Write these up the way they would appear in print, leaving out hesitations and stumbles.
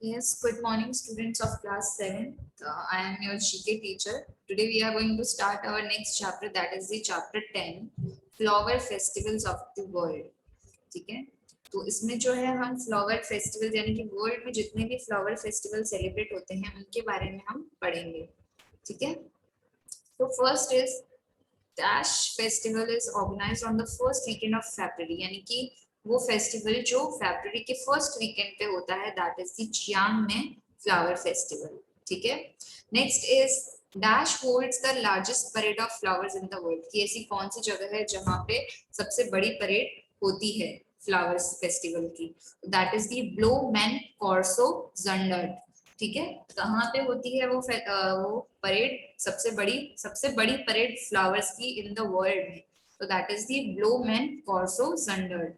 Yes, good morning, students of class 7th. I am your GK teacher. Today we are going to start our next chapter, that is the chapter 10, Flower Festivals of the World. ठीक है, तो इसमें जो है हम flower festival यानी कि world में जितने भी फ्लावर फेस्टिवल सेलिब्रेट होते हैं उनके बारे में हम पढ़ेंगे. ठीक है, तो first is dash festival is organized on the first weekend of February, यानी कि वो फेस्टिवल जो फरवरी के फर्स्ट वीकेंड पे होता है, दैट इज द चियांग में फ्लावर फेस्टिवल. ठीक है, next is dash holds the largest parade of flowers in the world, कि ऐसी कौन सी जगह है जहां पे सबसे बड़ी परेड होती है फ्लावर्स फेस्टिवल की, that is the Bloemencorso Zundert. ठीक है, कहाँ पे होती है वो परेड, सबसे बड़ी परेड फ्लावर्स की इन द वर्ल्ड में, तो that is the Bloemencorso Zundert.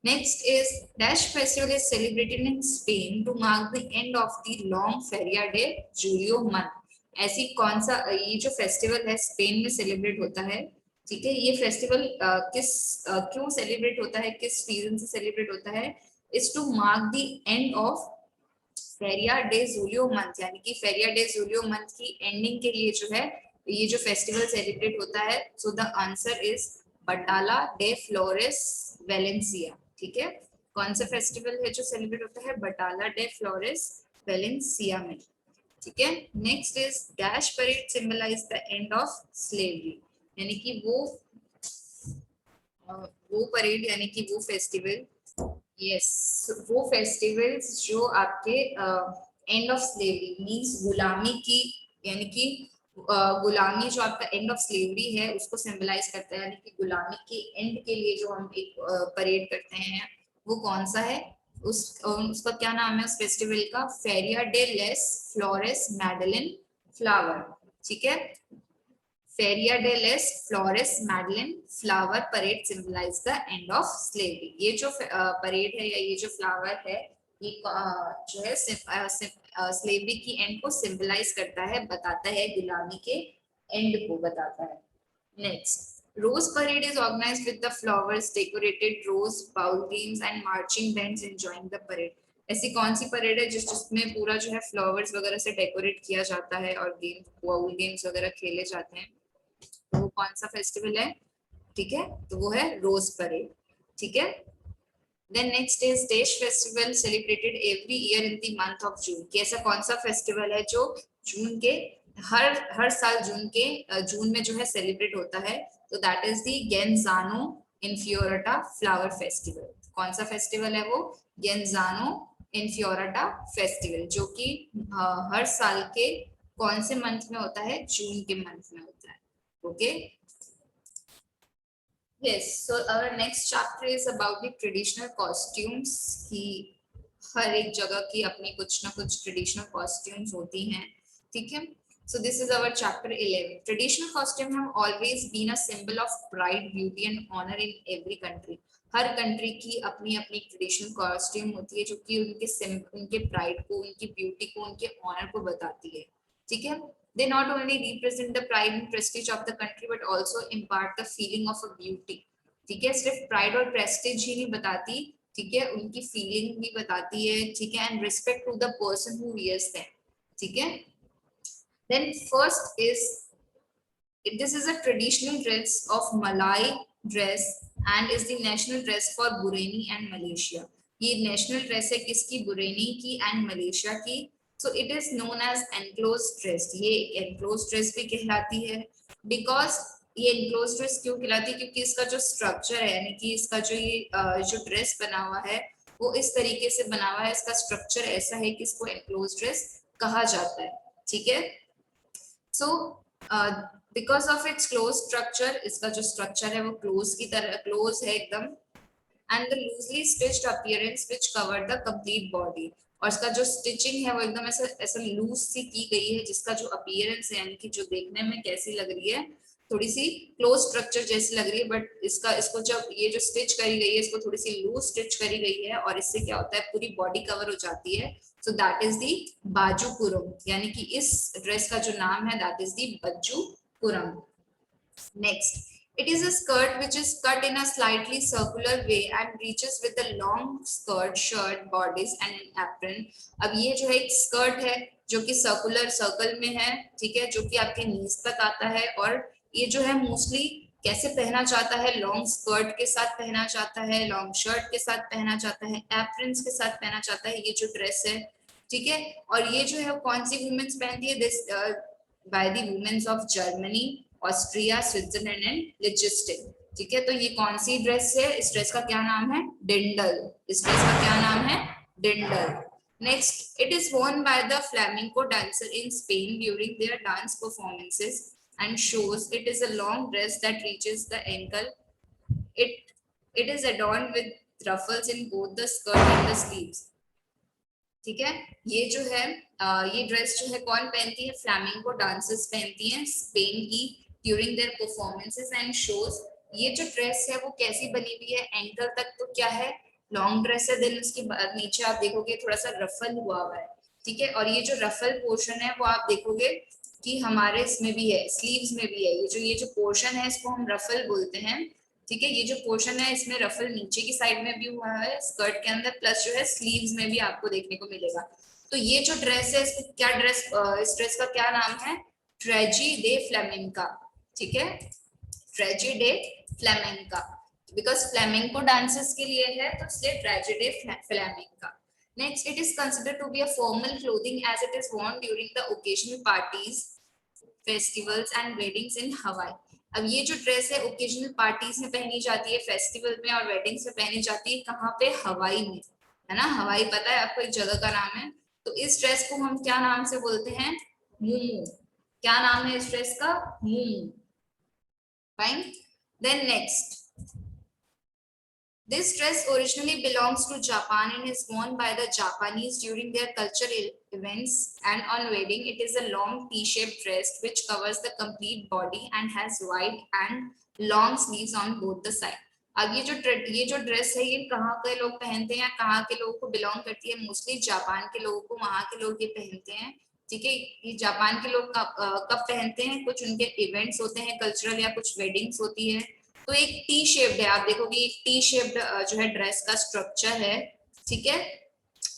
Next is dash festival is celebrated in Spain to mark the end of the long Feria de Julio month. ऐसी कौन सा ये जो फेस्टिवल है Spain में सेलिब्रेट होता है. ठीक है, ये फेस्टिवल क्यों सेलिब्रेट होता है, किस रीजन से सेलिब्रेट होता है, is to mark the end of Feria de Julio month, यानी कि फेरिया डे जूलियो मंथ की एंडिंग के लिए जो है ये जो फेस्टिवल सेलिब्रेट होता है. So the answer is Batala day Flores Valencia. ठीक है, कौन सा फेस्टिवल है जो सेलिब्रेट होता है, बटाला डे फ्लोरेस वेलेंसिया में. ठीक है, next is dash parade symbolize the end of slavery, यानी कि वो परेड यानी कि वो फेस्टिवल, यस, वो फेस्टिवल्स जो आपके एंड ऑफ स्लेवरी मींस गुलामी की, यानी कि गुलामी जो आपका एंड ऑफ स्लेवरी है उसको सिंबलाइज करता है, यानी कि गुलामी के एंड के लिए जो हम एक परेड करते हैं वो कौन सा है, उसका क्या नाम है उस फेस्टिवल का, Feria de las Flores Medellin flower. ठीक है, Feria de las Flores Medellin flower parade symbolize the end of slavery. ये जो परेड है या ये जो फ्लावर है ये जो है स्लेवरी की एंड को सिंबलाइज करता है, बताता है गुलामी के एंड को बताता है. Next, Rose Parade is organized with the flowers, decorated rose, bowl games and marching bands enjoying the parade. ऐसी कौन सी परेड है जिसमें पूरा जो है फ्लावर्स वगैरह से डेकोरेट किया जाता है और बाउल गेम्स वगैरह खेले जाते हैं, तो वो कौन सा फेस्टिवल है. ठीक है, तो वो है रोज परेड. ठीक है, देन नेक्स्ट इज देश festival celebrated every year in the month of June, कि ऐसा कौन सा फेस्टिवल है जो जून के हर साल जून में जो है सेलिब्रेट होता है, तो that is the Genzano Infiorata flower festival. कौन सा फेस्टिवल है वो, गेंजानो इनफ्योरटा फेस्टिवल, जो कि हर साल के कौन से मंथ में होता है, जून के मंथ में होता है. Okay, yes, so our next chapter is about the traditional costumes, कि हर एक जगह की अपनी कुछ ना कुछ ट्रेडिशनल कॉस्ट्यूम्स होती हैं. ठीक है, so this is our chapter 11. Traditional costume have always been a symbol of pride, beauty and honor in every country. Her country की अपनी अपनी ट्रेडिशनल कॉस्ट्यूम होती है जो कि उनके प्राइड को, उनकी ब्यूटी को, उनके ऑनर को बताती है. ठीक है, they not only represent the pride and prestige of the country but also impart the feeling of a beauty. ठीक है, सिर्फ प्राइड और प्रेस्टीज ही नहीं बताती, ठीक है, उनकी फीलिंग भी बताती है. ठीक है, and respect to the person who wears them. ठीक है, then first is this is a traditional dress of Malay dress and is the national dress for Bureni and Malaysia. ये नेशनल ड्रेस है किसकी, बुरेनी की and Malaysia की. So it is known as enclose dress. ये enclose dress भी कहलाती है, because ये एनक्लोज ड्रेस क्यों कहलाती है, क्योंकि इसका जो स्ट्रक्चर है, यानी कि इसका जो ये जो ड्रेस बना हुआ है वो इस तरीके से बना हुआ है, इसका स्ट्रक्चर ऐसा है कि इसको एनक्लोज ड्रेस कहा जाता है. ठीक है, so because of its close structure, इसका जो स्ट्रक्चर है वो क्लोज की तरह क्लोज है एकदम, and the loosely stitched appearance which cover the complete body, और इसका जो स्टिचिंग है वो एकदम ऐसा लूज सी की गई है, जिसका जो अपीयरेंस है यानी कि जो देखने में कैसी लग रही है, थोड़ी सी क्लोज स्ट्रक्चर जैसी लग रही है, बट इसको जब ये जो स्टिच करी गई है इसको थोड़ी सी लूज स्टिच करी गई है और इससे क्या होता है पूरी बॉडी कवर हो जाती है. सो दैट इज दी बाजूपुरम, यानी कि इस ड्रेस का जो नाम है दैट इज दी बज्जूपुरम. Next, It is a skirt which is cut in a slightly circular way and reaches with a long skirt, shirt, bodice and an apron. अब ये जो है एक स्कर्ट है जो कि सर्कुलर सर्कल में है, ठीक है, जो कि आपके नीज तक आता है और ये जो है मोस्टली कैसे पहना जाता है, लॉन्ग स्कर्ट के साथ पहना जाता है, लॉन्ग शर्ट के साथ पहना जाता है, एप्रन्स के साथ पहना जाता है ये जो ड्रेस है, ठीक है। और ये जो है कौन सी वुमेन्स पहनती है, this by the women's of Germany, Austria, Switzerland and लिechtenstein, ठीक है। तो ये कौन सी ड्रेस है, इस ड्रेस का क्या नाम है, डिंडल, इस ड्रेस का क्या नाम है, dirndl. Next, it is worn by the flamenco dancer in Spain during their dance performances and shows. It is a long dress that reaches the ankle. It is adorned with ruffles in both the skirt and the sleeves, ठीक है। ये जो है ये dress जो है कौन पहनती है, फ्लैमिंगो डांसर्स पहनती हैं स्पेन की during their performances and shows. ये जो ड्रेस है वो कैसी बनी हुई है, एंकल तक तो क्या है, लॉन्ग ड्रेस है, देन उसके बाद नीचे आप देखोगे थोड़ा सा रफल हुआ हुआ है, ठीक है। और ये जो रफल पोर्शन है वो आप देखोगे कि हमारे इसमें भी है, स्लीव्स में भी है, ये जो पोर्शन है इसको हम रफल बोलते हैं, ठीक है। ये जो पोर्शन है इसमें रफल नीचे की साइड में भी हुआ है स्कर्ट के अंदर, प्लस जो है स्लीव्स में भी आपको देखने को मिलेगा। तो ये जो ड्रेस है इसको क्या ड्रेस, इस ड्रेस का क्या नाम है, ट्रेजी डे फ्लेमेंका, ठीक है, traje de flamenca, because flamenco dances के लिए है तो इसलिए traje de flamenca. Next, it is considered to be a formal clothing as it is worn during the occasional parties, festivals and weddings in Hawaii. अब ये जो dress है occasional parties में पहनी जाती है, फेस्टिवल में और वेडिंग्स में पहनी जाती है, कहाँ पे, हवाई में, है ना। हवाई पता है आपको, एक जगह का नाम है। तो इस ड्रेस को हम क्या नाम से बोलते हैं, मुमू, क्या नाम है इस ड्रेस का, muumuu, fine. Then next, this dress originally belongs to Japan and is worn by the Japanese during their cultural events and on wedding. It is a long T-shaped dress which covers the complete body and has wide and long sleeves on both the side. अब ये जो dress है ये कहाँ के लोग पहनते हैं, कहाँ के लोगों को बिलोंग करती है, मोस्टली जापान के लोगों को, वहां के लोग ये पहनते हैं, ठीक है। ये जापान के लोग कब पहनते हैं, कुछ उनके इवेंट्स होते हैं कल्चरल या कुछ वेडिंग्स होती है, तो एक टी शेप्ड है, आप देखोगे एक टी शेप्ड जो है ड्रेस का स्ट्रक्चर है, ठीक है।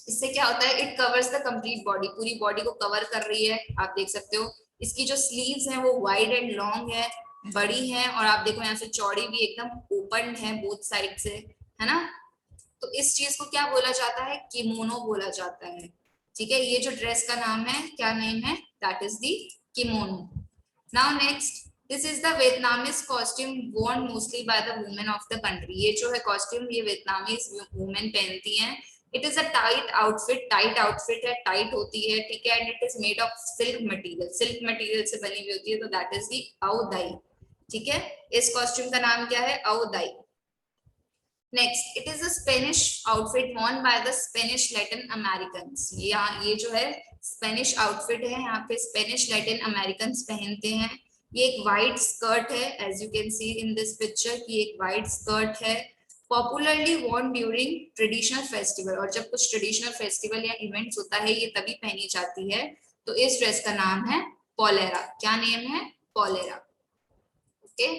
इससे क्या होता है, it covers the complete body, पूरी बॉडी को कवर कर रही है, आप देख सकते हो। इसकी जो स्लीव्स हैं वो वाइड एंड लॉन्ग है, बड़ी है, और आप देखो यहाँ से चौड़ी भी एकदम ओपन है बोथ साइड से, है ना। तो इस चीज को क्या बोला जाता है, किमोनो बोला जाता है, ठीक है। ये जो ड्रेस का नाम है, क्या नेम है, that is the kimono. Now next, this is the Vietnamese costume worn mostly by the women of the country. ये जो है कॉस्ट्यूम ये वियतनामीज वुमेन पहनती हैं। It is a tight outfit, tight outfit है, टाइट होती है, ठीक है, and it is made of silk material, silk material से बनी हुई होती है, तो दैट इज दी अवदाई, ठीक है। इस कॉस्ट्यूम का नाम क्या है, ao dai. Next, it is a Spanish outfit worn by the Spanish Latin Americans. ये जो है स्पेनिश आउटफिट है, यहाँ पे स्पेनिश लैटिन अमेरिकन पहनते हैं। ये एक वाइट स्कर्ट है, as you can see in this picture की एक वाइट स्कर्ट है, popularly worn during traditional festival, और जब कुछ ट्रेडिशनल फेस्टिवल या इवेंट्स होता है ये तभी पहनी जाती है। तो इस ड्रेस का नाम है पोलेरा, क्या नेम है, pollera, okay.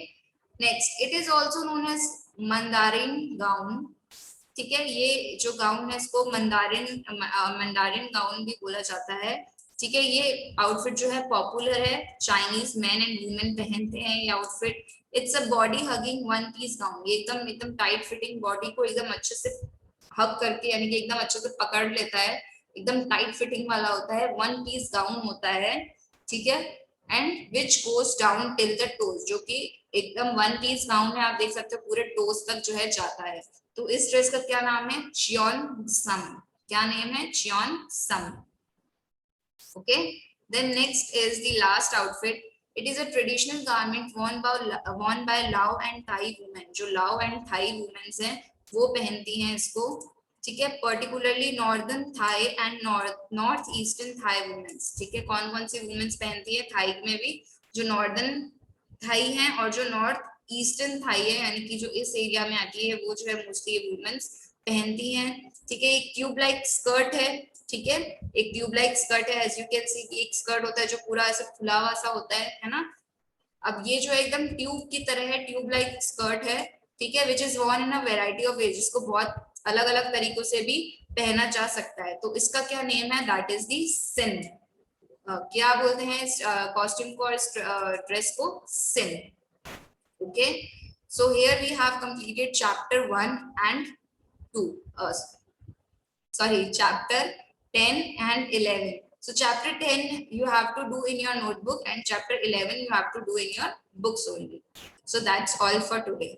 Next, it is also known as mandarin gown, ठीक है। ये जो गाउन है इसको मंदारिन गाउन भी बोला जाता है, ठीक है। ये आउटफिट जो है पॉपुलर है, चाइनीज मैन एंड वुमेन पहनते हैं ये outfit. It's a body hugging one piece gown, ये एकदम टाइट फिटिंग, बॉडी को एकदम अच्छे से हग करके, यानी कि एकदम अच्छे से पकड़ लेता है, एकदम टाइट फिटिंग वाला होता है, वन पीस गाउन होता है, ठीक है। And which goes down till the toes, जो कि एकदम वन पीस गाउन है, आप देख सकते हो पूरे टोज तक जो है जाता है। तो इस ड्रेस का क्या नाम है, चियोन सम, क्या नेम है, cheongsam, okay. Then next is the last outfit, it is a traditional garment worn by Lao and Thai women, जो लाओ एंड थाई वुमेन्स हैं वो पहनती हैं इसको, ठीक है। Particularly northern Thai and north eastern Thai womens, ठीक है। कौन कौन सी वुमेन्स पहनती है, थाई में भी जो नॉर्दर्न थाई हैं और जो नॉर्थ ईस्टर्न थाई है, यानी कि जो इस एरिया में आती है वो जो है मोस्टली वुमेन्स पहनती हैं, ठीक है। एक ट्यूब लाइक स्कर्ट है, ठीक है, एक ट्यूब लाइक स्कर्ट है, एज यू कैन सी एक स्कर्ट होता है जो पूरा ऐसे खुला हुआ सा होता है ना, अब ये जो एकदम ट्यूब की तरह है, ट्यूब लाइक स्कर्ट है, ठीक है, which is worn in a variety of ways, इसको बहुत अलग अलग तरीकों से भी पहना जा सकता है, तो इसका क्या नेम है, दैट इज दी सिन। क्या बोलते हैं इस कॉस्ट्यूम को और इस ड्रेस को, sinh. Okay, so here we have completed chapter 1 and 2, sorry, chapter 10 and 11. So chapter 10 you have to do in your notebook and chapter 11 you have to do in your books only. So that's all for today.